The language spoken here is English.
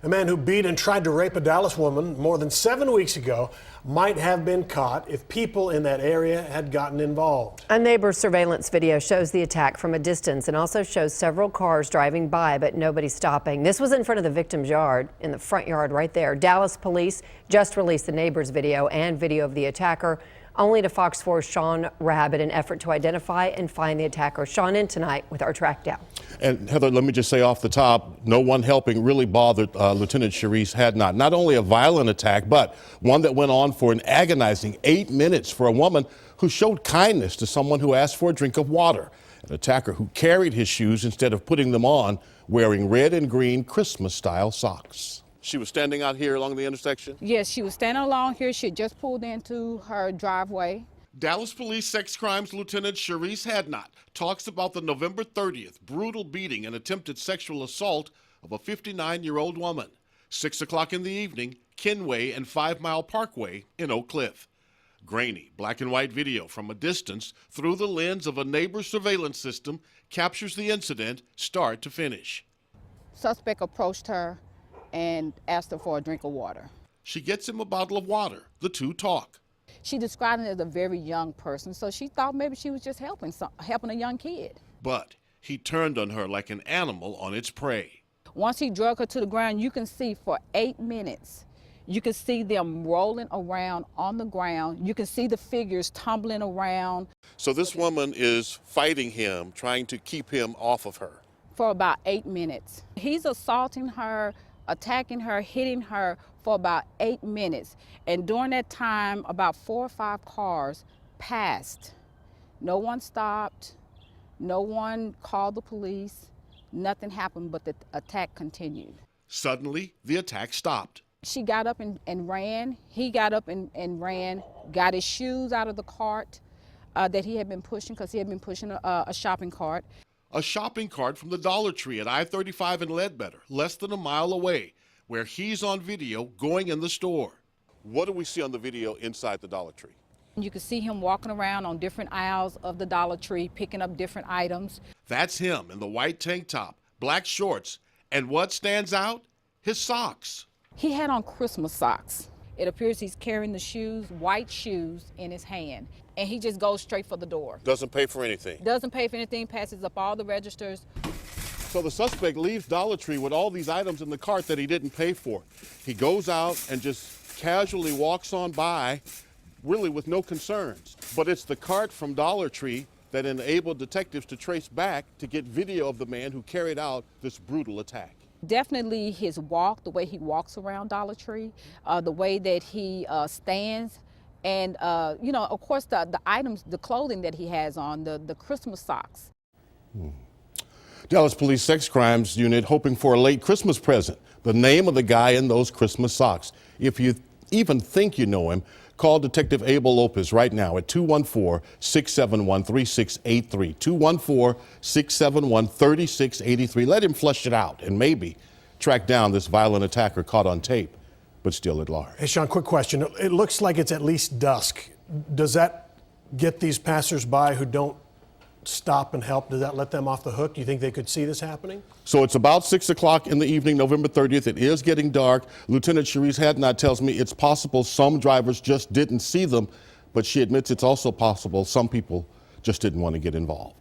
A man who beat and tried to rape a Dallas woman more than 7 weeks ago might have been caught if people in that area had gotten involved. A neighbor's surveillance video shows the attack from a distance and also shows several cars driving by, but nobody stopping. This was in front of the victim's yard, in the front yard right there. Dallas police just released the neighbor's video and video of the attacker, only to Fox 4's Sean Rabb in an effort to identify and find the attacker. Sean in tonight with our Trackdown. And Heather, let me just say off the top, no one helping really bothered Lieutenant Cherise Hadnot. Not only a violent attack, but one that went on for an agonizing 8 minutes for a woman who showed kindness to someone who asked for a drink of water. An attacker who carried his shoes instead of putting them on, wearing red and green Christmas-style socks. She was standing out here along the intersection? Yes, she was standing along here. She had just pulled into her driveway. Dallas Police Sex Crimes Lieutenant Cherise Hadnot talks about the November 30th brutal beating and attempted sexual assault of a 59-year-old woman. 6 o'clock in the evening, Kenway and 5 Mile Parkway in Oak Cliff. Grainy black and white video from a distance through the lens of a neighbor's surveillance system captures the incident start to finish. Suspect approached her and asked her for a drink of water. She gets him a bottle of water. The two talk. She described him as a very young person, so she thought maybe she was just helping a young kid. But he turned on her like an animal on its prey. Once he drug her to the ground, you can see for 8 minutes, you can see them rolling around on the ground. You can see the figures tumbling around. So this woman is fighting him, trying to keep him off of her. For about 8 minutes. He's assaulting her, attacking her, hitting her for about 8 minutes. And during that time, about 4 or 5 cars passed. No one stopped, no one called the police, nothing happened, but the attack continued. Suddenly, the attack stopped. She got up and ran. He got up and ran, got his shoes out of the cart that he had been pushing, because he had been pushing a shopping cart. A shopping cart from the Dollar Tree at I-35 in Ledbetter, less than a mile away, where he's on video going in the store. What do we see on the video inside the Dollar Tree? You can see him walking around on different aisles of the Dollar Tree, picking up different items. That's him in the white tank top, black shorts, and what stands out? His socks. He had on Christmas socks. It appears he's carrying the shoes, white shoes, in his hand, and he just goes straight for the door. Doesn't pay for anything. Doesn't pay for anything, passes up all the registers. So the suspect leaves Dollar Tree with all these items in the cart that he didn't pay for. He goes out and just casually walks on by, really with no concerns. But it's the cart from Dollar Tree that enabled detectives to trace back to get video of the man who carried out this brutal attack. Definitely his walk, the way he walks around Dollar Tree, the way that he stands, and you know, of course, the items, the clothing that he has on, the Christmas socks. Dallas Police Sex Crimes Unit hoping for a late Christmas present. The name of the guy in those Christmas socks. If you even think you know him, call Detective Abel Lopez right now at 214-671-3683. 214-671-3683. Let him flush it out and maybe track down this violent attacker caught on tape, but still at large. Hey, Sean, quick question. It looks like it's at least dusk. Does that get these passersby who don't stop and help, does that let them off the hook? Do you think they could see this happening? So it's about 6 o'clock in the evening, November 30th. It is getting dark. Lieutenant Cherise Hadnot tells me it's possible some drivers just didn't see them, but she admits it's also possible some people just didn't want to get involved.